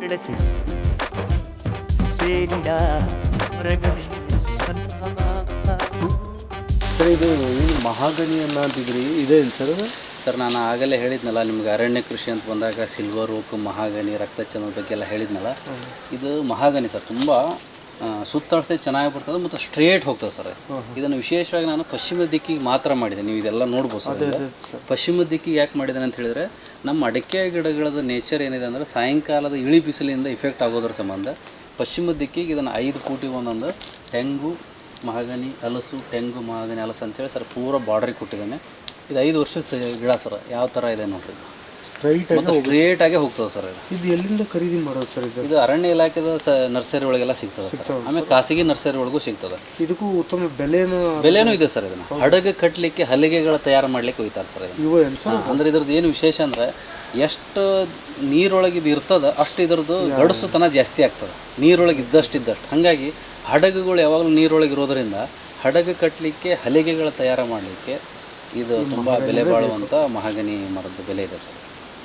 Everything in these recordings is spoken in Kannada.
ಬೆಳೆಸಿ ಬೇಡ ಹೊರಗಡೆ ಸರ್ ಇದು ಮಹಾಗಣಿಯನ್ನ ಅಂತಿದ್ರಿ ಇದೆ ಸರ್ ಅದು? ಸರ್ ನಾನು ಆಗಲೇ ಹೇಳಿದ್ನಲ್ಲ ನಿಮ್ಗೆ ಅರಣ್ಯ ಕೃಷಿ ಅಂತ ಬಂದಾಗ ಸಿಲ್ವರ್ ಓಕ್ ಮಹಾಗನಿ ರಕ್ತಚಂದ್ರದ ಬಗ್ಗೆ ಎಲ್ಲ ಹೇಳಿದ್ನಲ್ಲ. ಇದು ಮಹಾಗನಿ ಸರ್ ತುಂಬ ಸುತ್ತಾಡ್ಸೆ ಚೆನ್ನಾಗಿ ಬರ್ತದೆ ಮತ್ತು ಸ್ಟ್ರೇಟ್ ಹೋಗ್ತದೆ ಸರ್. ಇದನ್ನು ವಿಶೇಷವಾಗಿ ನಾನು ಪಶ್ಚಿಮ ದಿಕ್ಕಿಗೆ ಮಾತ್ರ ಮಾಡಿದೆ. ನೀವು ಇದೆಲ್ಲ ನೋಡ್ಬೋದು ಸರ್. ಪಶ್ಚಿಮ ದಿಕ್ಕಿಗೆ ಯಾಕೆ ಮಾಡಿದ್ದೇನೆ ಅಂತ ಹೇಳಿದರೆ ನಮ್ಮ ಅಡಿಕೆ ಗಿಡಗಳದ ನೇಚರ್ ಏನಿದೆ ಅಂದರೆ ಸಾಯಂಕಾಲದ ಇಳಿ ಬಿಸಿಲಿಂದ ಇಫೆಕ್ಟ್ ಆಗೋದ್ರ ಸಂಬಂಧ ಪಶ್ಚಿಮ ದಿಕ್ಕಿಗೆ ಇದನ್ನು 5 ಫೂಟಿಗೆ ಒಂದೊಂದು ತೆಂಗು ಮಹಾಗನಿ ಹಲಸು ತೆಂಗು ಮಹಾಗನಿ ಹಲಸು ಅಂತೇಳಿ ಸರ್ ಪೂರ ಬಾರ್ಡ್ರಿಗೆ ಕೊಟ್ಟಿದ್ದಾನೆ. ಇದು 5 ವರ್ಷದ ಗಿಡ ಸರ್. ಯಾವ ಥರ ಇದೆ ನೋಡ್ರಿ, ಸ್ಟ್ರೇಟ್ ಆಗಿ ಹೋಗ್ತದೆ ಸರ್. ಇದು ಎಲ್ಲಿಂದ ಖರೀದಿ ಮಾಡೋದು ಸರ್? ಇದು ಅರಣ್ಯ ಇಲಾಖೆದ ನರ್ಸರಿ ಒಳಗೆಲ್ಲ ಸಿಗ್ತದೆ ಸರ್. ಆಮೇಲೆ ಖಾಸಗಿ ನರ್ಸರಿ ಒಳಗೂ ಸಿಗ್ತದೆ. ಇದಕ್ಕೂ ಉತ್ತಮ ಬೆಲೆನೂ ಇದೆ ಸರ್. ಇದನ್ನು ಹಡಗು ಕಟ್ಟಲಿಕ್ಕೆ ಹಲಿಗೆಗಳ ತಯಾರು ಮಾಡ್ಲಿಕ್ಕೆ ಹೋಗ್ತಾರೆ ಸರ್. ಅಂದ್ರೆ ಇದ್ರದ್ದು ಏನು ವಿಶೇಷ ಅಂದರೆ ಎಷ್ಟು ನೀರೊಳಗೆ ಇದು ಇರ್ತದೆ ಅಷ್ಟು ಇದ್ರದ್ದು ಗಡಸುತನ ಜಾಸ್ತಿ ಆಗ್ತದೆ, ನೀರೊಳಗೆ ಇದ್ದಷ್ಟು. ಹಾಗಾಗಿ ಹಡಗುಗಳು ಯಾವಾಗಲೂ ನೀರೊಳಗೆ ಇರೋದರಿಂದ ಹಡಗು ಕಟ್ಟಲಿಕ್ಕೆ ಹಲಿಗೆಗಳ ತಯಾರು ಮಾಡಲಿಕ್ಕೆ ಇದು ತುಂಬ ಬೆಲೆ ಬಾಳುವಂಥ ಮಹಾಗನಿ ಮರದ ಬೆಲೆ ಇದೆ ಸರ್.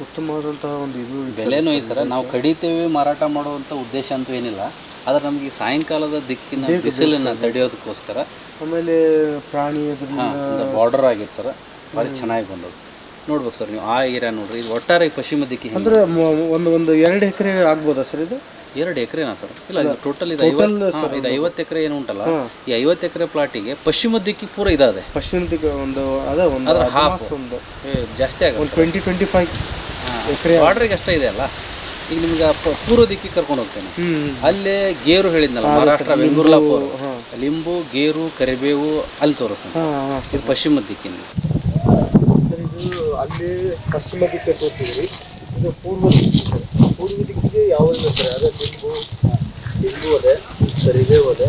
ಉತ್ತಮವಾದಂತಹ ಒಂದು ಇದು ಬೆಲೆನೂ ಇದೆ ಸರ್. ನಾವು ಕಡಿತೇವೆ ಮಾರಾಟ ಮಾಡುವಂಥ ಉದ್ದೇಶ ಅಂತೂ ಏನಿಲ್ಲ, ಆದರೆ ನಮಗೆ ಸಾಯಂಕಾಲದ ದಿಕ್ಕಿನ ಬಿಸಿಲನ್ನು ತಡೆಯೋದಕ್ಕೋಸ್ಕರ ಆಮೇಲೆ ಪ್ರಾಣಿ ಬಾರ್ಡರ್ ಆಗಿತ್ತು ಸರ್. ಭಾರಿ ಚೆನ್ನಾಗಿ ಬಂದದ್ದು ನೋಡ್ಬೇಕು ಸರ್. ನೀವು ಆ ಏರಿಯಾ ನೋಡ್ರಿ. ಇದು ಒಟ್ಟಾರೆ ಪಶ್ಚಿಮ ದಿಕ್ಕಿಗೆ ಅಂದರೆ ಒಂದು 2 ಎಕರೆ ಆಗ್ಬೋದಾ ಸರ್ ಇದು? 2 ಎಕರೆನಾ ಸರ್? ಇಲ್ಲ, ಇದು ಟೋಟಲ್ ಇದು 50 ಎಕರೆ ಏನು ಉಂಟಲ್ಲ, ಈ 50 ಎಕರೆ ಪ್ಲಾಟಿಗೆ ಪಶ್ಚಿಮ ದಿಕ್ಕಿ ಪೂರ ಇದಾದೆ. ಪಶ್ಚಿಮ ದಿಕ್ಕು ಒಂದು ಜಾಸ್ತಿ ಆಗುತ್ತೆ, 20-25 ಎಕರೆ ಬಾರ್ಡ್ರಿಗೆ ಅಷ್ಟೇ ಇದೆ ಅಲ್ಲ. ಈಗ ನಿಮ್ಗೆ ಪೂರ್ವ ದಿಕ್ಕಿಗೆ ಕರ್ಕೊಂಡು ಹೋಗ್ತೇನೆ. ಅಲ್ಲೇ ಗೇರು ಹೇಳಿದ್ನಲ್ಲ, ಮಹಾರಾಷ್ಟ್ರ ಬೆಂಗಳೂರು ಲಿಂಬು ಗೇರು ಕರಿಬೇವು ಅಲ್ಲಿ ತೋರಿಸ್ತೇನೆ. ಇದು ಪಶ್ಚಿಮ ದಿಕ್ಕಿನ ಇದು ಅಲ್ಲಿ ಪಶ್ಚಿಮ ದಿಕ್ಕೆ ತೋರಿಸಿದ್ರಿ. ಇದು ಪೂರ್ವ ದಿಕ್ಕು. ಪೂರ್ವ ದಿಕ್ಕಿಗೆ ಯಾವುದು ಸರ್? ಅದೇ ಲಿಂಬು ಅದೇ, ಕರಿಬೇವು ಅದೇ,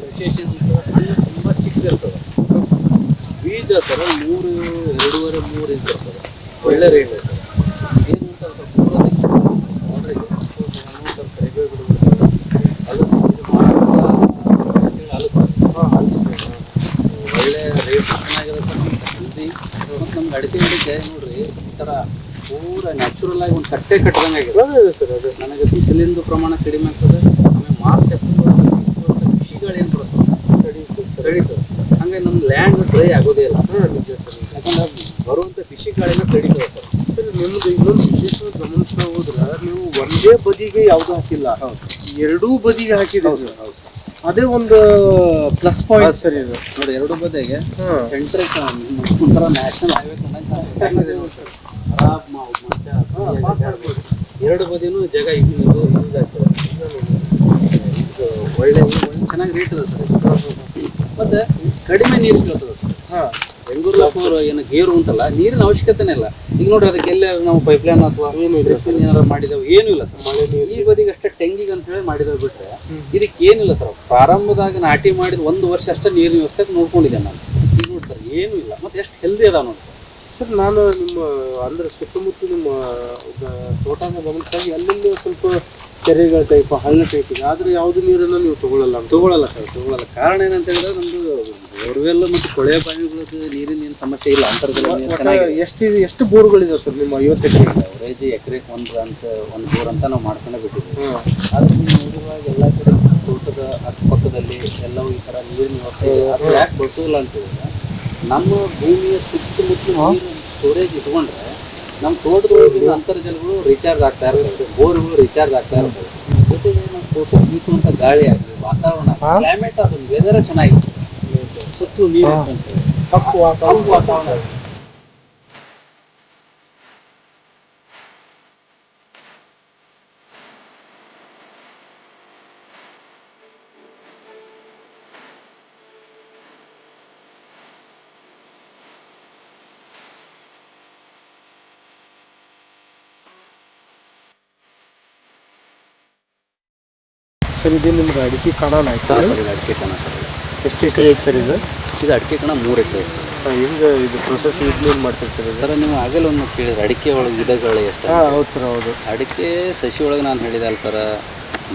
ವಿಶೇಷ ಹಣ್ಣು ತುಂಬ ಚಿಕ್ಕದಿರ್ತದೆ. ಬೀಜ ಸರ 2.5-3 ಇಂಚ್ ಇರ್ತದೆ. ಒಳ್ಳೆ ರೇಟ್ ಇದೆ ಸರ್. ಏನು ಅಂತ ಪೂರ್ವ ದಿಕ್ಕು ನೋಡ್ರಿ, ಕರಿಬೇವು ಗಿಡಗಳು ಹಲಸು ಒಳ್ಳೆ ರೇಟ್ ಚೆನ್ನಾಗಿದೆ ಸರ್. ಹೆಲ್ದಿ. ಮತ್ತು ನಮ್ಗೆ ಅಡಿಕೆ ಗಿಡಕ್ಕೆ ನೋಡ್ರಿ ಈ ಥರ ಪೂರ ನ್ಯಾಚುರಲ್ ಆಗಿ ಒಂದು ಕಟ್ಟೆ ಕಟ್ಟದಂಗೆ ಆಗಿದೆ ಸರ್. ಅದು ನನಗೆ ಬಿಸಿಲಿಂದು ಪ್ರಮಾಣ ಕಡಿಮೆ ಆಗ್ತದೆ. ಆಮೇಲೆ ಮಾರ್ಚ್ ಕೃಷಿಗಳು ಏನು ಬರುತ್ತೆ ಕಡಿತದೆ. ಹಂಗೆ ನಮ್ಮ ಲ್ಯಾಂಡ್ ಡ್ರೈ ಆಗೋದೇ ಇಲ್ಲ. ಯಾಕಂದ್ರೆ ಬರುವಂಥ ಬಿಸಿ ಗಾಳಿನ ಕಡಿತದೆ ಸರ್. ಸರ್ ನಿಮ್ಮದು ಇನ್ನೊಂದು ವಿಶೇಷವಾಗಿ ಗಮನಿಸ್ತಾ ಹೋದ್ರೆ ನೀವು ಒಂದೇ ಬದಿಗೆ ಯಾವುದೂ ಹಾಕಿಲ್ಲ, 2 ಬದಿಗೆ ಹಾಕಿದ್ದೀವಿ. ಹೌದು ಸರ್. ಅದೇ ಒಂದು ಪ್ಲಸ್ ಪಾಯಿಂಟ್ ಸರ್ ಇದು. ನೋಡಿ 2 ಬದಿಗೆ ಸೆಂಟ್ರಿಗೆ ಒಂಥರ ನ್ಯಾಷನಲ್ ಹೈವೇ ಆರಾಮ್ ಮತ್ತೆ 2 ಬದಿನೂ ಜಾಗ ಯೂಸ್ ಆಗ್ತದೆ. ಇದು ಒಳ್ಳೆ ಚೆನ್ನಾಗಿ ರೇಟ್ ಇದೆ ಸರ್. ಮತ್ತು ಕಡಿಮೆ ನೀರು ಕೇಳ್ತದೆ ಸರ್. ಬೆಂಗಳೂರು ಏನು ಗೇರು ಉಂಟಲ್ಲ, ನೀರಿನ ಅವಶ್ಯಕತೆನೇ ಇಲ್ಲ. ಈಗ ನೋಡ್ರಿ ಅದಕ್ಕೆ ಎಲ್ಲ ನಾವು ಪೈಪ್ಲೈನ್ ಅಥವಾ ಏನಾರು ಮಾಡಿದೆವು, ಏನೂ ಇಲ್ಲ ಸರ್. ಮಳೆ ನೀರು ಈ ಬದಿಗೆ ಅಷ್ಟೇ ಟೆಂಗಿಗೆ ಅಂತೇಳಿ ಮಾಡಿದವು ಬಿಟ್ಟರೆ ಇದಕ್ಕೆ ಏನಿಲ್ಲ ಸರ್. ಪ್ರಾರಂಭದಾಗ ನಾಟಿ ಮಾಡಿದ 1 ವರ್ಷ ಅಷ್ಟೇ ನೀರಿನ ವ್ಯವಸ್ಥೆ ನೋಡ್ಕೊಂಡಿದ್ದೇನೆ ನಾನು. ಈಗ ನೋಡಿ ಸರ್ ಏನೂ ಇಲ್ಲ. ಮತ್ತು ಎಷ್ಟು ಹೆಲ್ದಿ ಅದಾವ ನೋಡಿ ಸರ್. ನಾನು ನಿಮ್ಮ ಅಂದರೆ ಸುತ್ತಮುತ್ತ ನಿಮ್ಮ ತೋಟನ ಗಮನಿಸಾಗಿ ಅಲ್ಲೆಲ್ಲಿ ಸ್ವಲ್ಪ ಕೆರೆಗಳ ಟೈಪ್ ಹಳ್ಳ ಟೈಪ್ ಇದೆ, ಆದರೆ ಯಾವುದೇ ನೀರನ್ನು ನೀವು ತಗೊಳ್ಳಲ್ಲ ಸರ್. ತಗೊಳ್ಳಲ್ಲ. ಕಾರಣ ಏನಂತ ಹೇಳಿದ್ರೆ ನಮ್ಮದು ಬೋರ್ವೆಲ್ ಮತ್ತು ಕೊಳೆಯ ಬಾವಿಗಳದ್ದು ನೀರಿನ ಸಮಸ್ಯೆ ಇಲ್ಲ. ಅಂತರ್ಜಲ ಎಷ್ಟು ಬೋರ್ಗಳಿದಾವೆ ಸರ್ ನಿಮ್ಮ 50 ಎಕರೆ? ಅವರೇಜ್ ಎಕರೆಗೆ ಒಂದು ಬೋರ್ ಅಂತ ನಾವು ಮಾಡ್ಕೊಂಡೇ ಬಿಟ್ಟಿದ್ದೀವಿ. ಆದರೆ ನೋಡುವಾಗ ಎಲ್ಲ ಕಡೆ ತೋಟದ ಅಕ್ಕಪಕ್ಕದಲ್ಲಿ ಎಲ್ಲವೂ ಈ ಥರ ನೀರಿನ ವ್ಯವಸ್ಥೆ ಅದು ಯಾಕೆ ಬಳಸೋಲ್ಲ ಅಂತ ಹೇಳಿದ್ರೆ ನಮ್ಮ ಭೂಮಿಯ ಸುತ್ತಮುತ್ತಲು ನೀರು ಸ್ಟೋರೇಜ್ ಇಟ್ಕೊಂಡ್ರೆ ನಮ್ಮ ತೋಟದೊಳಗಿನ ಅಂತರ್ಜಲಗಳು ರೀಚಾರ್ಜ್ ಆಗ್ತಾ ಇರ್ತವೆ, ಬೋರ್ಗಳು ರೀಚಾರ್ಜ್ ಆಗ್ತಾ ಇರ್ತವೆ. ಜೊತೆಗೆ ನಮ್ಮ ತೋಟ ಬೀಸುವಂಥ ಗಾಳಿ ಆಗಲಿ, ವಾತಾವರಣ, ಕ್ಲೈಮೇಟ್, ಅದೊಂದು ವೆದರ್ ಚೆನ್ನಾಗಿರ್ತದೆ. ಸುತ್ತಲೂ ನೀರು ಕಪ್ಪು ವಾತಾವರಣ. ಸರ್ ಇದು ನಿಮ್ಗೆ ಅಡಿಕೆ ಕಣ ಆಯ್ತು ಸರ್? ಇದು ಅಡಿಕೆ ಕಣ ಸರ್. ಎಷ್ಟು ಎಕರೆ ಐತೆ ಸರ್ ಇದು? ಇದು ಅಡಿಕೆ ಕಣ 3 ಎಕರೆ ಐತೆ ಸರ್. ಹೆಂಗೆ ಇದು ಪ್ರೊಸೆಸ್ ಏನು ಮಾಡ್ತೀರಿ ಸರ್? ಸರ್ ನೀವು ಆಗಲೇ ಒಂದು ಕೇಳಿದ್ರೆ ಅಡಿಕೆ ಒಳಗೆ ಗಿಡಗಳು ಎಷ್ಟು? ಹೌದು ಸರ್. ಹೌದು. ಅಡಿಕೆ ಸಸಿ ಒಳಗೆ ನಾನು ಹೇಳಿದೆ ಅಲ್ಲ ಸರ್,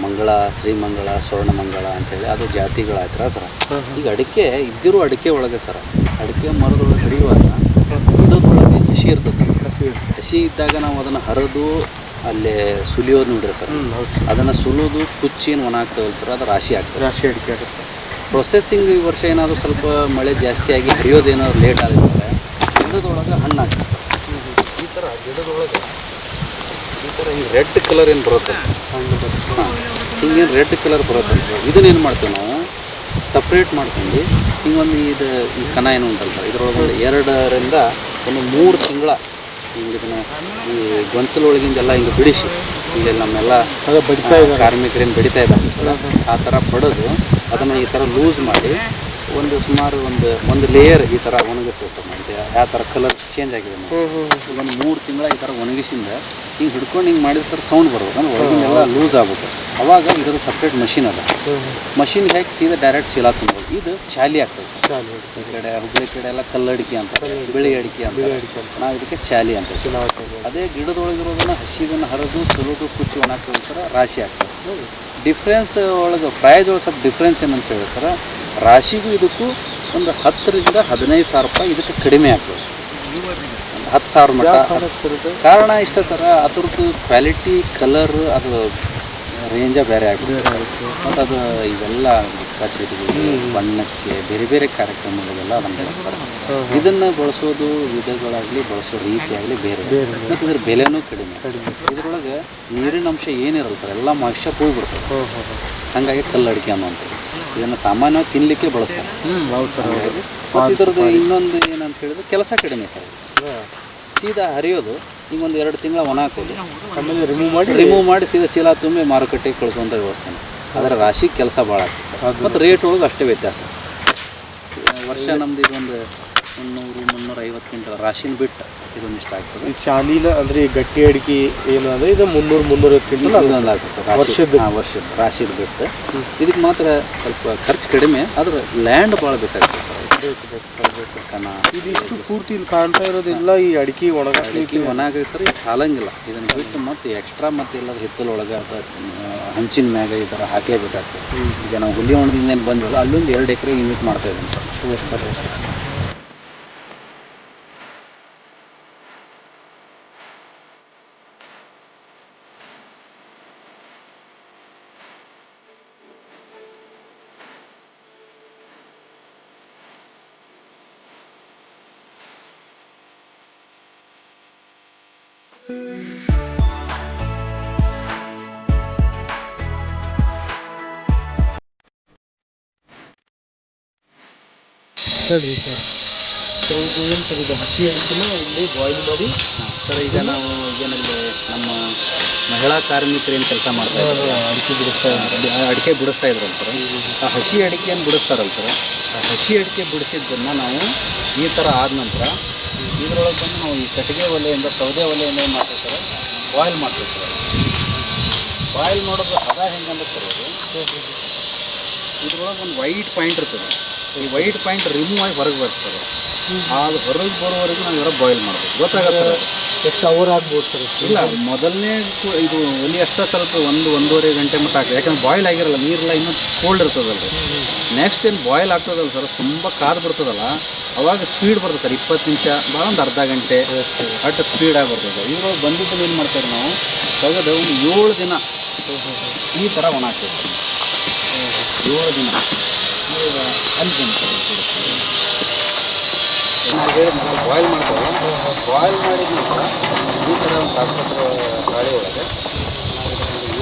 ಮಂಗಳ, ಶ್ರೀಮಂಗಳ, ಸ್ವರ್ಣಮಂಗಳ ಅಂತೇಳಿ ಅದು ಜಾತಿಗಳಾಯ್ತರ ಸರ. ಈಗ ಅಡಿಕೆ ಇದ್ದಿರೋ ಅಡಿಕೆ ಒಳಗೆ ಸರ, ಅಡಿಕೆ ಮರದೊಳಗೆ ಹಿಡಿಯುವಾಗ ಗಿಡದೊಳಗೆ ಹಸಿ ಇರ್ತದೆ ಸರ್. ಹಸಿ ಇದ್ದಾಗ ನಾವು ಅದನ್ನು ಹರಿದು ಅಲ್ಲೇ ಸುಲಿಯೋದು ನೋಡ್ರಿ ಸರ್. ಅದನ್ನು ಸುಲಿಯೋದು ಕುಚ್ಚೇನು ಒಣ ಆಗ್ತದಲ್ಲ ಸರ್, ಅದು ರಾಶಿ ಆಗ್ತದೆ. ರಾಶಿ ಅಡಿಕೆ ಆಗುತ್ತೆ. ಪ್ರೊಸೆಸಿಂಗ್ ಈ ವರ್ಷ ಏನಾದರೂ ಸ್ವಲ್ಪ ಮಳೆ ಜಾಸ್ತಿಯಾಗಿ ಹರಿಯೋದೇನಾದ್ರು ಲೇಟ್ ಆಗಿದ್ರೆ ಗಿಡದೊಳಗೆ ಹಣ್ಣು ಆಗ್ತದೆ ಸರ್. ಈ ಥರ ಗಿಡದೊಳಗೆ ಈ ಥರ ಈ ರೆಡ್ ಕಲರ್ ಏನು ಬರುತ್ತೆ ಹಣ್ಣು ಬರುತ್ತೆ. ಹಾಂ, ಹಿಂಗೇನು ರೆಡ್ ಕಲರ್ ಬರುತ್ತೆ ಸರ್. ಇದನ್ನೇನು ಮಾಡ್ತೀವಿ ನಾವು ಸಪ್ರೇಟ್ ಮಾಡ್ಕೊಂಡು ಹಿಂಗೊಂದು ಈ ಕಣ ಏನು ಉಂಟಲ್ಲ ಸರ್, ಇದರೊಳಗೆ ಒಂದು 2ರಿಂದ 3 ತಿಂಗಳ ಹಿಂಗೆ ಇದನ್ನು ಈ ಗೊಂಚಲೊಳಗಿಂದೆಲ್ಲ ಹಿಂಗೆ ಬಿಡಿಸಿ, ಈಗೆಲ್ಲ ನಮ್ಮೆಲ್ಲ ಕಾರ್ಮಿಕರೇನು ಬಡಿತಾ ಇದ್ದಾರೆ ಸರ್, ಆ ಥರ ಬಡಿದು ಅದನ್ನು ಈ ಥರ ಲೂಸ್ ಮಾಡಿ ಸುಮಾರು ಒಂದು ಲೇಯರ್ ಈ ಥರ ಒಣಗಿಸ್ತೇವೆ ಸರ್. ನಾವು ಯಾವ ಥರ ಕಲರ್ ಚೇಂಜ್ ಆಗಿದೆ ಒಂದು 3 ತಿಂಗಳ ಈ ಥರ ಒಣಗಿಸಿಂದ ಹಿಂಗೆ ಹಿಡ್ಕೊಂಡು ಹಿಂಗೆ ಮಾಡಿದ್ರೆ ಸರ್ ಸೌಂಡ್ ಬರ್ಬೇಕು, ಅಂದ್ರೆ ಒಳಗಿಂದೆಲ್ಲ ಲೂಸ್ ಆಗ್ಬೇಕು. ಅವಾಗ ಇದ್ರದ್ದು ಸಪ್ರೇಟ್ ಮಷಿನ್ ಅದ, ಮಷಿನ್ ಹಾಕಿ ಸೀದಾ ಡೈರೆಕ್ಟ್ ಚೀಲ ತುಂಬೋದು. ಇದು ಚಾಲಿ ಆಗ್ತದೆ ಸರ್. ಈ ಕಡೆ ಹುಬ್ಬಳ್ಳಿ ಕಡೆ ಎಲ್ಲ ಕಲ್ಲಡಿಕೆ ಅಂತ, ಬಿಳಿ ಅಡಿಕೆ ಅಂತ, ನಾವು ಇದಕ್ಕೆ ಚಾಲಿ ಅಂತ. ಅದೇ ಗಿಡದೊಳಗಿರೋದನ್ನು ಹಸಿದನ್ನು ಹರಿದು ಸುಲಿದು ಕುಚ್ಚಿ ಒಣಗ್ತದೆ ಸರ್, ರಾಶಿ ಆಗ್ತದೆ. ಡಿಫ್ರೆನ್ಸ್ ಒಳಗೆ ಪ್ರೈಸ್ ಒಳಗೆ ಸ್ವಲ್ಪ ಡಿಫ್ರೆನ್ಸ್ ಏನಂತ ಹೇಳಿ ಸರ್, ರಾಶಿಗೂ ಇದಕ್ಕೂ ಒಂದು 10ರಿಂದ 15,000 ರೂಪಾಯಿ ಇದಕ್ಕೆ ಕಡಿಮೆ ಆಗ್ತದೆ, ಒಂದು 10,000 ಮಟ್ಟ. ಕಾರಣ ಇಷ್ಟ ಸರ, ಅದ್ರದ್ದು ಕ್ವಾಲಿಟಿ, ಕಲರ್, ಅದು ರೇಂಜ ಬೇರೆ ಆಗ್ತದೆ. ಮತ್ತು ಅದು ಇವೆಲ್ಲ ಕಚೇರಿಗಳು, ಬಣ್ಣಕ್ಕೆ, ಬೇರೆ ಬೇರೆ ಕಾರ್ಯಕ್ರಮಗಳಿಗೆಲ್ಲ ಅದನ್ನು ಬಳಸ್ತಾರೆ. ಇದನ್ನು ಬಳಸೋದು ವಿಧಗಳಾಗಲಿ, ಬಳಸೋ ರೀತಿ ಆಗಲಿ ಬೇರೆ, ಮತ್ತು ಇದ್ರ ಬೆಲೆನೂ ಕಡಿಮೆ. ಇದರೊಳಗೆ ನೀರಿನ ಅಂಶ ಏನಿರಲ್ಲ ಸರ್, ಎಲ್ಲ ಮಾಯಿಶ್ಚರ್ ಹೋಗ್ಬಿಡ್ತದೆ. ಹಾಗಾಗಿ ಕಲ್ಲಡಿಕೆ ಅನ್ನುವಂಥದ್ದು ಇದನ್ನು ಸಾಮಾನ್ಯವಾಗಿ ತಿನ್ನಲಿಕ್ಕೆ ಬಳಸ್ತಾರೆ. ಮತ್ತು ಇದ್ರದ್ದು ಇನ್ನೊಂದು ಏನಂತ ಹೇಳಿದ್ರೆ ಕೆಲಸ ಕಡಿಮೆ ಸರ್. ಸೀದಾ ಹರಿಯೋದು ಈಗ ಒಂದು 2 ತಿಂಗಳ ಒಣ ಹಾಕೋದು, ಆಮೇಲೆ ರಿಮೂವ್ ಮಾಡಿ ಸೀದಾ ಚೀಲ ತುಂಬಿ ಮಾರುಕಟ್ಟೆಗೆ ಕಳಿಸುವಂಥ ವ್ಯವಸ್ಥೆ. ಅದರ ರಾಶಿ ಕೆಲಸ ಭಾಳ ಆಗ್ತದೆ ಸರ್, ಮತ್ತು ರೇಟ್ ಒಳಗೆ ಅಷ್ಟೇ ವ್ಯತ್ಯಾಸ. ವರ್ಷ ನಮ್ದು ಇದೊಂದು 300-350 ಕ್ವಿಂಟಲ್ ರಾಶಿನ ಬಿಟ್ಟು ಇದೊಂದಿಷ್ಟು ಆಗ್ತದೆ. ಈ ಚಾಲಿನ ಅಂದರೆ ಈ ಗಟ್ಟಿ ಅಡಿಕೆ ಏನು ಅಂದರೆ ಇದು 300-350 ಕ್ವಿಂಟಲ್ ಅದೊಂದು ಆಗ್ತದೆ ಸರ್ ವರ್ಷದ ರಾಶಿದು ಬಿಟ್ಟು. ಇದಕ್ಕೆ ಮಾತ್ರ ಸ್ವಲ್ಪ ಖರ್ಚು ಕಡಿಮೆ, ಆದ್ರೆ ಲ್ಯಾಂಡ್ ಭಾಳ ಬೇಕಾಗ್ತದೆ ಸರ್. ಇದಿಷ್ಟು ಪೂರ್ತಿ ಇಲ್ಲಿ ಕಾಣ್ತಾ ಇರೋದಿಲ್ಲ ಈ ಅಡಿಕೆ ಒಣಗಿ ಸರ್, ಇದು ಸಾಲಂಗಿಲ್ಲ. ಇದನ್ನು ಬಿಟ್ಟು ಮತ್ತು ಎಕ್ಸ್ಟ್ರಾ ಮತ್ತು ಎಲ್ಲರೂ ಹಿತ್ತಲೊಳಗೆ ಹಂಚಿನ ಮ್ಯಾಗ ಈ ಥರ ಹಾಕಲೇಬೇಕಾಗ್ತದೆ. ಈಗ ನಾವು ಹುಲಿ ಹೊಣದಿಂದ ಏನು ಬಂದಿಲ್ಲ, ಅಲ್ಲೊಂದು 2 ಎಕರೆ ಯೂನಿಟ್ ಮಾಡ್ತಾ ಇದ್ದೀನಿ ಸರ್. ಸರಿ ಸರ್. ಇದು ಏನು ಸರ್, ಇದು ಹಸಿ ಅಡಿಕೆನ ಇಲ್ಲಿ ಬಾಯ್ಲ್ ಮಾಡಿ ಸರ್. ಈಗ ನಾವು ಏನಲ್ಲಿ ನಮ್ಮ ಮಹಿಳಾ ಕಾರ್ಮಿಕರು ಏನು ಕೆಲಸ ಮಾಡ್ತಾ ಇದ್ದಾರೆ, ಅಡಿಕೆ ಬಿಡಿಸ್ತಾ ಇದ್ರಲ್ಲ ಸರ್, ಆ ಹಸಿ ಅಡಿಕೆಯನ್ನು ಬಿಡಿಸ್ತಾರಲ್ಲ ಸರ್, ಆ ಹಸಿ ಅಡಿಕೆ ಬಿಡಿಸಿದ್ದನ್ನು ನಾವು ಈ ಥರ ಆದ ನಂತರ ಇದರೊಳಗೆ ಬಂದು ನಾವು ಈ ಕಟ್ಟಿಗೆ ಒಲೆಯಿಂದ, ಸೌದೆ ಒಲೆಯಿಂದ ಏನು ಮಾಡ್ತೀವಿ ಸರ್, ಬಾಯ್ಲ್ ಮಾಡ್ತೀವಿ ಸರ್. ಬಾಯ್ಲ್ ಮಾಡೋದು ಹದ ಹೆಂಗಂದ್ರೆ ಸರ್, ಇದ್ರೊಳಗೆ ಒಂದು ವೈಟ್ ಪಾಯಿಂಟ್ ಇರ್ತದೆ. ಈ ವೈಟ್ ಪಾಯಿಂಟ್ ರಿಮೂವ್ ಆಗಿ ಹೊರಗೆ ಬರ್ತದೆ. ಅದು ಹೊರಗೆ ಬರೋವರೆಗೂ ನಾವು ಇವರ ಬಾಯ್ಲ್ ಮಾಡಬೇಕು. ಗೊತ್ತಾಗ ಸರ್ ಎಷ್ಟು ಅವರ್ ಆಗ್ಬೋದು ಸರ್? ಇಲ್ಲ, ಮೊದಲನೇ ಇದು ಒಲಿ ಅಷ್ಟೇ ಸ್ವಲ್ಪ 1-1.5 ಗಂಟೆ ಮಟ್ಟ ಆಗ್ತದೆ. ಯಾಕಂದ್ರೆ ಬಾಯ್ಲ್ ಆಗಿರಲ್ಲ, ನೀರೆಲ್ಲ ಇನ್ನೂ ಕೋಲ್ಡ್ ಇರ್ತದಲ್ಲ ರೀ. ನೆಕ್ಸ್ಟ್ ಏನು ಬಾಯ್ಲ್ ಆಗ್ತದಲ್ಲ ಸರ್, ತುಂಬ ಕಾದು ಬರ್ತದಲ್ಲ, ಅವಾಗ ಸ್ಪೀಡ್ ಬರ್ತದೆ ಸರ್. 20 ನಿಮಿಷ ಭಾಳ ಒಂದು ಅರ್ಧ ಗಂಟೆ ಅಷ್ಟು ಸ್ಪೀಡಾಗಿ ಬರ್ತದೆ. ಇವಾಗ ಬಂದಿದ್ದು ಏನು ಮಾಡ್ತಾರೆ ನಾವು, ತೆಗೆದು ಒಂದು 7 ದಿನ ಈ ಥರ ಒಣ ಹಾಕ್ತೀವಿ ಸರ್. 7 ದಿನ ಅಲ್ಲಿ ನಾವು ಬಾಯ್ಲ್ ಮಾಡ್ತೀವಲ್ಲ, ಬಾಯ್ಲ್ ಮಾಡಿದ ನಂತರ ಈ ಥರ ಒಂದು ತಾಪತ್ರ ಗಾಳಿ ಒಳಗೆ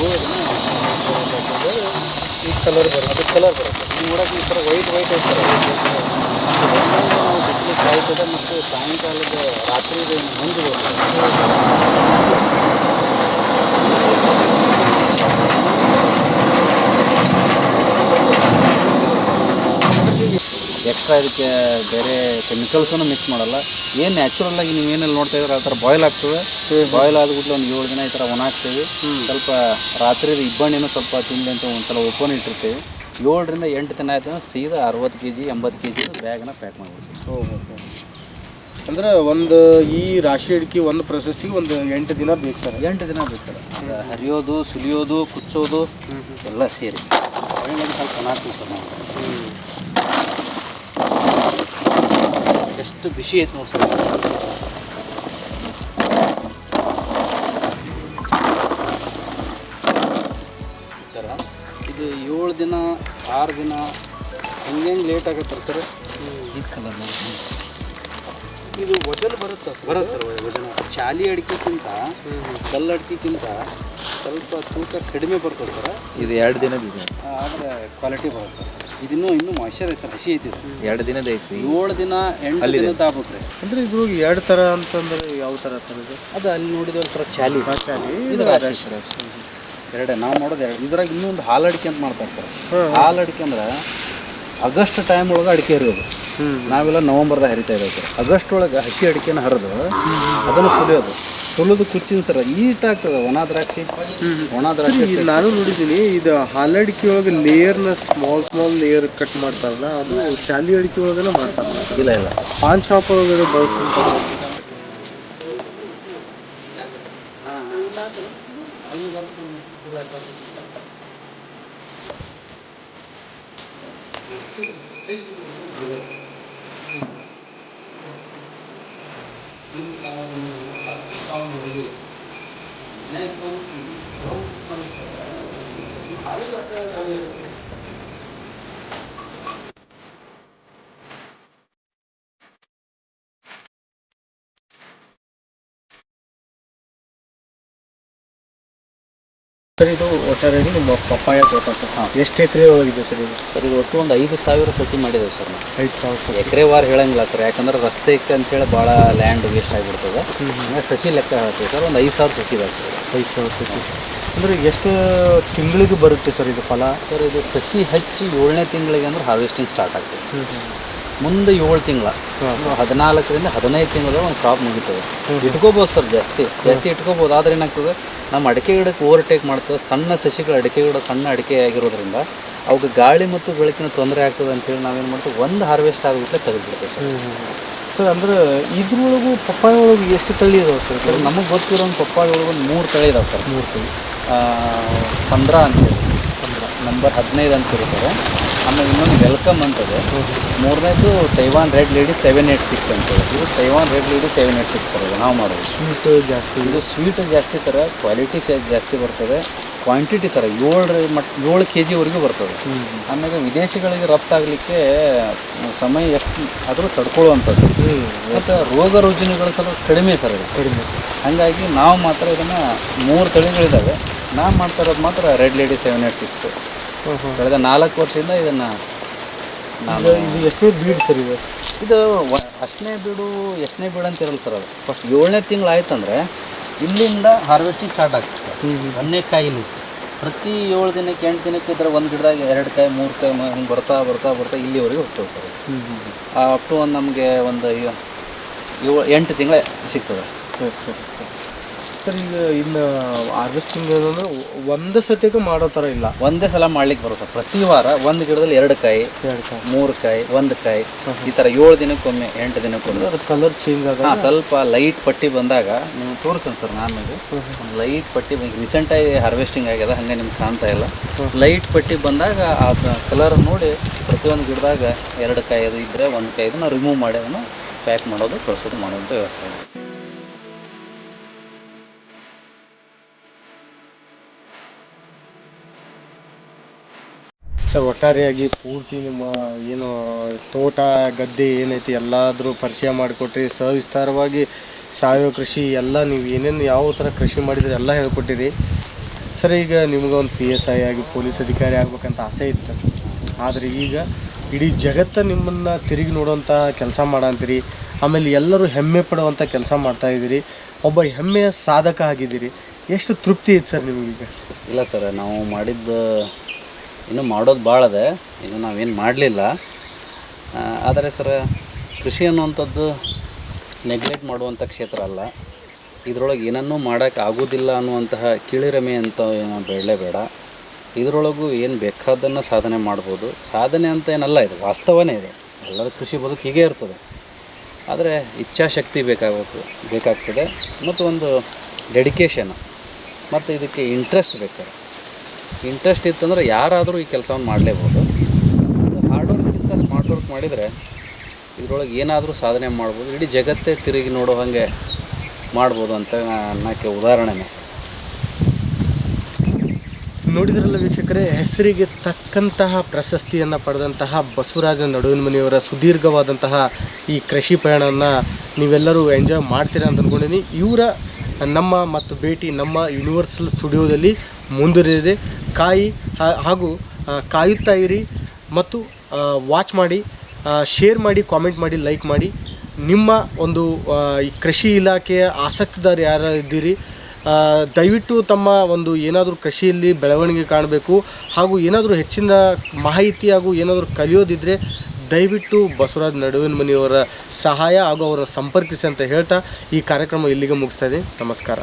7 ದಿನ ಈ ಕಲರ್ ಬರುತ್ತೆ. ಅದು ಕಲರ್ ಬರುತ್ತೆ. ನೀವು ನೋಡೋಕೆ ಈ ಥರ ವೈಟ್ ಇರ್ತಾರೆ. ನಾವು ಬಿಸಿಲು ಕಾಯ್ತದೆ, ಮತ್ತು ಸಾಯಂಕಾಲದ ರಾತ್ರಿ ಮುಂದೆ ಎಕ್ಸ್ಟ್ರಾ ಇದಕ್ಕೆ ಬೇರೆ ಕೆಮಿಕಲ್ಸನ್ನು ಮಿಕ್ಸ್ ಮಾಡಲ್ಲ. ಏನು ನ್ಯಾಚುರಲ್ಲಾಗಿ ನೀವು ಏನೆಲ್ಲ ನೋಡ್ತಾ ಇದ್ರೆ ಆ ಥರ ಬಾಯ್ಲ್ ಆಗ್ತದೆ. ಬಾಯ್ಲ್ ಆದ್ಬಿಟ್ಟು ಒಂದು 7 ದಿನ ಈ ಥರ ಒಣ ಹಾಕ್ತೀವಿ. ಸ್ವಲ್ಪ ರಾತ್ರಿ ಇಬ್ಬಣ್ಣಿನೂ ಸ್ವಲ್ಪ ತಿಂಡಿ ಅಂತ ಒಂದ್ಸಲ ಓಪನ್ ಇಟ್ಟಿರ್ತೀವಿ. 7ರಿಂದ 8 ದಿನ ಆಯ್ತು ಸೀದಾ 60 kg 80 kg ಬ್ಯಾಗನ್ನ ಪ್ಯಾಕ್ ಮಾಡ್ಬಿಡ್ತೀವಿ. ಅಂದ್ರೆ ಒಂದು ಈ ರಾಶಿ ಅಡಿಕೆ ಒಂದು ಪ್ರೊಸೆಸ್ಸಿಗೆ ಒಂದು 8 ದಿನ ಬೇಕು ಸರ್. 8 ದಿನ ಬೇಕು ಸರ್. ಹರಿಯೋದು, ಸುಲಿಯೋದು, ಕುಚ್ಚೋದು ಎಲ್ಲ ಸೇರಿ ಸ್ವಲ್ಪ ಚೆನ್ನಾಗ್ತೀವಿ ಸರ್ ನಾವು. ಎಷ್ಟು ಬಿಸಿ ಐತೆ ನೋಡಿ ಸರ್. ಈ ಥರ ಇದು 7 ದಿನ 6 ದಿನ ಹೆಂಗೆ ಲೇಟ್ ಆಗತ್ತೆ ಸರ್. ಈ ಕಲರ್ ಇದು ವಜನ ಬರುತ್ತೆ ಸರ್ ವಜನ. ಚಾಲಿ ಅಡಿಕೆಗಿಂತ ಕಲ್ಲು ಅಡಿಕೆಗಿಂತ ಸ್ವಲ್ಪ ತೂಕ ಕಡಿಮೆ ಬರ್ತದೆ ಸರ್. ಇದು 2 ದಿನದ ಇದೆ, ಆದರೆ ಕ್ವಾಲಿಟಿ ಬರುತ್ತೆ ಸರ್. ಇದನ್ನು ಮಾಯ್ಶ್ಚರ್ ಐತೆ ಸರ್, ಹಸಿ ಐತಿ ಇದು. 2 ದಿನದ ಐತಿ. 7 ದಿನ 8 ದಿನದ ಆಗ್ಬಿಟ್ರಿ. ಅಂದ್ರೆ ಇದು 2 ಥರ ಅಂತಂದ್ರೆ ಯಾವ ಥರ ಸರ್ ಇದು? ಅದು ಅಲ್ಲಿ ನೋಡಿದ್ರೆ ಸರ್ ಚಾಲಿ ಇದು ರಾಶಿ. ಎರಡೇ ನಾವು ಮಾಡೋದು ಎರಡು. ಇದ್ರಾಗ ಇನ್ನೊಂದು ಹಾಲು ಅಡಿಕೆ ಅಂತ ಮಾಡ್ತಾರೆ ಸರ್. ಹಾಲು ಅಡಿಕೆ ಅಂದ್ರೆ ಆಗಸ್ಟ್ ಟೈಮ್ ಒಳಗೆ ಅಡಿಕೆ ಹರಿಯೋದು. ನಾವೆಲ್ಲ ನವಂಬರ್ದಾಗ ಹರಿತಾ ಇದ್ದೇವೆ ಸರ್. ಆಗಸ್ಟ್ ಒಳಗೆ ಹಸಿ ಅಡಿಕೆನ ಹರಿದು ಅದನ್ನು ಸುಲಿಯೋದು ಕುಚ್ಚಿನ ಸರ್ ಈಟ್ ಆಗ್ತದೆ. ಒಣ ದ್ರಾಕ್ಷಿ ನಾನು ನೋಡಿದ್ದೀನಿ. ಇದು ಹಾಲಡಿಕೆ ಒಳಗೆ ಲೇಯರ್ನ ಸ್ಮಾಲ್ ಲೇಯರ್ ಕಟ್ ಮಾಡ್ತಾರಲ್ಲ, ಅದು ಶಾಲಿ ಅಡಿಕೆ ಒಳಗೆಲ್ಲ ಮಾಡ್ತಾರೆ. ಇಲ್ಲ ಪಾನ್ ಶಾಪ್ ಒಳಗಡೆ ಬಳಸ್ತಾರೆ. ಸರ್ ಇದು ಒಟ್ಟಾರೆಯಾಗಿ ನಿಮ್ಮ ಪಪ್ಪಾಯ ತೋಟ ಸರ್. ಎಷ್ಟು ಎಕರೆ ಒಳಗಿದೆ ಸರ್ ಇದು? ಸರ್ ಇದು ಒಟ್ಟು ಒಂದು 5,000 ಸಸಿ ಮಾಡಿದ್ದೇವೆ ಸರ್ ನಾವು. 5,000 ಸಸಿ. ಎಕರೆ ವಾರ ಹೇಳಂಗಿಲ್ಲ ಸರ್, ಯಾಕಂದ್ರೆ ರಸ್ತೆಗೆ ಅಂತೇಳಿ ಭಾಳ ಲ್ಯಾಂಡ್ ವೇಸ್ಟ್ ಆಗಿಬಿಡ್ತದೆ. ಹಂಗಾಗಿ ಸಸಿ ಲೆಕ್ಕ ಹೇಳ್ತೀವಿ ಸರ್. ಒಂದು 5,000 ಸಸಿ ಇದೆ ಸರ್. 5,000 ಸಸಿ ಅಂದರೆ ಎಷ್ಟು ತಿಂಗಳಿಗೆ ಬರುತ್ತೆ ಸರ್ ಇದು ಫಲ? ಸರ್ ಇದು ಸಸಿ ಹಚ್ಚಿ 7ನೇ ತಿಂಗಳಿಗೆ ಅಂದ್ರೆ ಹಾರ್ವೆಸ್ಟಿಂಗ್ ಸ್ಟಾರ್ಟ್ ಆಗ್ತದೆ. ಮುಂದೆ 7 ತಿಂಗಳ 14ರಿಂದ 15 ತಿಂಗಳ ಒಂದು ಕ್ರಾಪ್ ಮುಗಿತದೆ. ಇಟ್ಕೋಬೋದು ಸರ್, ಜಾಸ್ತಿ ಇಟ್ಕೋಬೋದು. ಆದರೆ ಏನಾಗ್ತದೆ, ನಮ್ಮ ಅಡಿಕೆ ಗಿಡಕ್ಕೆ ಓವರ್ಟೇಕ್ ಮಾಡ್ತದೆ. ಸಣ್ಣ ಸಸಿಗಳು ಅಡಿಕೆ ಗಿಡ ಸಣ್ಣ ಅಡಿಕೆ ಆಗಿರೋದ್ರಿಂದ ಅವಕ್ಕೆ ಗಾಳಿ ಮತ್ತು ಬೆಳಕಿನ ತೊಂದರೆ ಆಗ್ತದೆ ಅಂತೇಳಿ ನಾವೇನು ಮಾಡ್ತೀವಿ, ಒಂದು ಹಾರ್ವೆಸ್ಟ್ ಆಗಿಬಿಟ್ಟೆ ತೆಗೆದುಬಿಡ್ತೇವೆ ಸರ್. ಸರ್ ಅಂದ್ರೆ ಇದ್ರೊಳಗೂ ಪಪ್ಪಾಯ ಒಳಗೆ ಎಷ್ಟು ತಳಿ ಇದಾವೆ ಸರ್? ಸರ್ ನಮಗೆ ಗೊತ್ತಿರೋ ಒಂದು ಪಪ್ಪಾಯ ಒಳಗೆ ಒಂದು 3 ತಳಿ ಇದಾವೆ ಸರ್. 3 ತಳಿ. 15 ಅಂತೇಳಿ, ನಂಬರ್ 15 ಅಂತ ಇರ್ತಾರೆ. ಆಮೇಲೆ ಇನ್ನೊಂದು ವೆಲ್ಕಮ್ ಅಂತದೆ. 3ನೇದು ತೈವಾನ್ ರೆಡ್ ಲೇಡಿ 786 ಅಂತೇಳಿ. ಇದು ತೈವಾನ್ ರೆಡ್ ಲೇಡಿ 786 ಸರ್. ಇದು ನಾವು ಮಾಡೋದು ಸ್ವೀಟ್ ಜಾಸ್ತಿ. ಇದು ಸ್ವೀಟ್ ಜಾಸ್ತಿ ಸರ್, ಕ್ವಾಲಿಟಿ ಜಾಸ್ತಿ ಬರ್ತದೆ. ಕ್ವಾಂಟಿಟಿ ಸರ್ 7 kg ಬರ್ತದೆ. ಆಮೇಲೆ ವಿದೇಶಗಳಿಗೆ ರಫ್ತಾಗಲಿಕ್ಕೆ ಸಮಯ ಎಷ್ಟು ಆದರೂ ತಡ್ಕೊಳ್ಳುವಂಥದ್ದು. ಮತ್ತು ರೋಗ ರುಜಿನಗಳು ಸ್ವಲ್ಪ ಕಡಿಮೆ ಸರ್ ಇದು. ಕಡಿಮೆ. ಹಾಗಾಗಿ ನಾವು ಮಾತ್ರ ಇದನ್ನು 3 ತಳಿಗಳಿದ್ದಾವೆ. ನಾವು ಮಾಡ್ತಾ ಇರೋದು ಮಾತ್ರ ರೆಡ್ ಲೇಡಿ 786. ಕಳೆದ 4 ವರ್ಷದಿಂದ ಇದನ್ನು ಇದು ಎಷ್ಟನೇ ಬೀಡ್ ಸರ್ ಇದು? ಇದು ಎಷ್ಟನೇ ಬೀಡು ಅಂತ ಇರಲ್ಲ ಸರ್. ಅದು ಫಸ್ಟ್ 7ನೇ ತಿಂಗಳು ಆಯ್ತಂದ್ರೆ ಇಲ್ಲಿಂದ ಹಾರ್ವೆಸ್ಟಿಂಗ್ ಸ್ಟಾರ್ಟ್ ಆಗ್ತದೆ ಸರ್. 1ನೇ ಕಾಯಿಲಿ ಪ್ರತಿ 7 ದಿನಕ್ಕೆ 8 ದಿನಕ್ಕೆ ಇದ್ರೆ ಒಂದು ಗಿಡದಾಗ 2 ಕಾಯಿ 3 ಕಾಯಿ ಹಿಂಗೆ ಬರ್ತಾ ಇಲ್ಲಿವರೆಗೆ ಹೋಗ್ತದೆ ಸರ್. ಅಪ್ ಟು ಒಂದು ನಮಗೆ ಒಂದು 8 ತಿಂಗಳ ಸಿಗ್ತದೆ. ಸರ್ ಈಗ ಇನ್ನು ಹಾರ್ವೆಸ್ಟಿಂಗ್ ಏನಂದ್ರೆ ಒಂದು ಸತಿಗೆ ಮಾಡೋ ಥರ ಇಲ್ಲ, ಒಂದೇ ಸಲ ಮಾಡ್ಲಿಕ್ಕೆ ಬರುತ್ತೆ ಸರ್. ಪ್ರತಿ ವಾರ ಒಂದು ಗಿಡದಲ್ಲಿ 2 ಕಾಯಿ 3 ಕಾಯಿ 1 ಕಾಯಿ ಈ ಥರ 7 ದಿನಕ್ಕೊಮ್ಮೆ 8 ದಿನಕ್ಕೊಮ್ಮೆ. ಅದು ಕಲರ್ ಚೇಂಜ್ ಆಗ ಸ್ವಲ್ಪ ಲೈಟ್ ಪಟ್ಟಿ ಬಂದಾಗ ನೀವು ತೋರಿಸ್ತೀನಿ ಸರ್. ನಾನು ಒಂದು ಲೈಟ್ ಪಟ್ಟಿ ರೀಸೆಂಟಾಗಿ ಹಾರ್ವೆಸ್ಟಿಂಗ್ ಆಗ್ಯದ, ಹಾಗೆ ನಿಮ್ಗೆ ಕಾಣ್ತಾ ಇಲ್ಲ. ಲೈಟ್ ಪಟ್ಟಿ ಬಂದಾಗ ಆ ಕಲರ್ ನೋಡಿ ಪ್ರತಿಯೊಂದು ಗಿಡದಾಗ 2 ಕಾಯಿ ಅದು ಇದ್ದರೆ 1 ಕಾಯಿ ನಾವು ರಿಮೂವ್ ಮಾಡಿ ಅದನ್ನು ಪ್ಯಾಕ್ ಮಾಡೋದು ಕಳಿಸೋದು ಮಾಡೋದು ವ್ಯವಸ್ಥೆ ಇದೆ. ಸರ್ ಒಟ್ಟಾರೆಯಾಗಿ ಪೂರ್ತಿ ನಿಮ್ಮ ಏನು ತೋಟ ಗದ್ದೆ ಏನೈತಿ ಎಲ್ಲಾದರೂ ಪರಿಚಯ ಮಾಡಿಕೊಟ್ರಿ. ಸವಿಸ್ತಾರವಾಗಿ ಸಾವಯವ ಕೃಷಿ ಎಲ್ಲ ನೀವು ಏನೇನು ಯಾವ ಥರ ಕೃಷಿ ಮಾಡಿದ್ರೆ ಎಲ್ಲ ಹೇಳ್ಕೊಟ್ಟಿರಿ ಸರ್. ಈಗ ನಿಮ್ಗೊಂದು PSI ಆಗಿ ಪೊಲೀಸ್ ಅಧಿಕಾರಿ ಆಗ್ಬೇಕಂತ ಆಸೆ ಇತ್ತು, ಆದರೆ ಈಗ ಇಡೀ ಜಗತ್ತು ನಿಮ್ಮನ್ನು ತಿರುಗಿ ನೋಡುವಂಥ ಕೆಲಸ ಮಾಡಂತೀರಿ. ಆಮೇಲೆ ಎಲ್ಲರೂ ಹೆಮ್ಮೆ ಪಡುವಂಥ ಕೆಲಸ ಮಾಡ್ತಾಯಿದ್ದೀರಿ. ಒಬ್ಬ ಹೆಮ್ಮೆಯ ಸಾಧಕ ಆಗಿದ್ದೀರಿ. ಎಷ್ಟು ತೃಪ್ತಿ ಐತೆ ಸರ್ ನಿಮಗೀಗ? ಇಲ್ಲ ಸರ್, ನಾವು ಮಾಡಿದ್ದು ಇನ್ನೂ ಮಾಡೋದು ಭಾಳ ಅದೆ. ಇನ್ನು ನಾವೇನು ಮಾಡಲಿಲ್ಲ. ಆದರೆ ಸರ್ ಕೃಷಿ ಅನ್ನುವಂಥದ್ದು ನೆಗ್ಲೆಕ್ಟ್ ಮಾಡುವಂಥ ಕ್ಷೇತ್ರ ಅಲ್ಲ. ಇದರೊಳಗೆ ಏನನ್ನೂ ಮಾಡೋಕ್ಕೆ ಆಗೋದಿಲ್ಲ ಅನ್ನುವಂತಹ ಕೀಳಿರಮೆ ಅಂತ ಏನೋ ಬೇಡ. ಇದರೊಳಗೂ ಏನು ಬೇಕಾದನ್ನು ಸಾಧನೆ ಮಾಡ್ಬೋದು. ಸಾಧನೆ ಅಂತ ಏನಲ್ಲ, ಇದು ವಾಸ್ತವನೇ ಇದೆ. ಎಲ್ಲರ ಕೃಷಿ ಬದುಕು ಹೀಗೆ ಇರ್ತದೆ. ಆದರೆ ಇಚ್ಛಾಶಕ್ತಿ ಬೇಕಾಗ್ತದೆ ಮತ್ತು ಒಂದು ಡೆಡಿಕೇಶನ್ ಮತ್ತು ಇದಕ್ಕೆ ಇಂಟ್ರೆಸ್ಟ್ ಬೇಕು ಸರ್. ಇಂಟ್ರೆಸ್ಟ್ ಇತ್ತಂದರೆ ಯಾರಾದರೂ ಈ ಕೆಲಸವನ್ನು ಮಾಡಲೇಬೋದು. ಹಾರ್ಡ್ ವರ್ಕ್ಗಿಂತ ಸ್ಮಾರ್ಟ್ ವರ್ಕ್ ಮಾಡಿದರೆ ಇದರೊಳಗೆ ಏನಾದರೂ ಸಾಧನೆ ಮಾಡ್ಬೋದು, ಇಡೀ ಜಗತ್ತೇ ತಿರುಗಿ ನೋಡೋ ಹಾಗೆ ಮಾಡ್ಬೋದು ಅಂತ ಅನ್ನೋಕ್ಕೆ ಉದಾಹರಣೆನೇ ಸರ್. ನೋಡಿದ್ರಲ್ಲ ವೀಕ್ಷಕರೇ, ಹೆಸರಿಗೆ ತಕ್ಕಂತಹ ಪ್ರಶಸ್ತಿಯನ್ನು ಪಡೆದಂತಹ ಬಸವರಾಜ ನಡುವಿನಮನಿಯವರ ಸುದೀರ್ಘವಾದಂತಹ ಈ ಕೃಷಿ ಪಯಣವನ್ನು ನೀವೆಲ್ಲರೂ ಎಂಜಾಯ್ ಮಾಡ್ತೀರಾ ಅಂತ ಅಂದ್ಕೊಂಡಿದ್ದೀನಿ. ಇವರ ನಮ್ಮ ಮತ್ತು ಭೇಟಿ ನಮ್ಮ ಯೂನಿವರ್ಸಲ್ ಸ್ಟುಡಿಯೋದಲ್ಲಿ ಮುಂದುವರಿದಿದೆ. ಹಾಗೂ ಕಾಯುತ್ತಾ ಇರಿ ಮತ್ತು ವಾಚ್ ಮಾಡಿ, ಶೇರ್ ಮಾಡಿ, ಕಾಮೆಂಟ್ ಮಾಡಿ, ಲೈಕ್ ಮಾಡಿ. ನಿಮ್ಮ ಒಂದು ಈ ಕೃಷಿ ಇಲಾಖೆಯ ಆಸಕ್ತಿದಾರ ಯಾರು ಇದ್ದೀರಿ, ದಯವಿಟ್ಟು ತಮ್ಮ ಒಂದು ಏನಾದರೂ ಕೃಷಿಯಲ್ಲಿ ಬೆಳವಣಿಗೆ ಕಾಣಬೇಕು ಹಾಗೂ ಏನಾದರೂ ಹೆಚ್ಚಿನ ಮಾಹಿತಿ ಹಾಗೂ ಏನಾದರೂ ಕಲಿಯೋದಿದ್ದರೆ ದಯವಿಟ್ಟು ಬಸವರಾಜ ನಡುವಿನಮನಿಯವರ ಸಹಾಯ ಹಾಗೂ ಅವರ ಸಂಪರ್ಕಿಸಿ ಅಂತ ಹೇಳ್ತಾ ಈ ಕಾರ್ಯಕ್ರಮ ಇಲ್ಲಿಗೆ ಮುಗಿಸ್ತಾ ಇದೆ. ನಮಸ್ಕಾರ.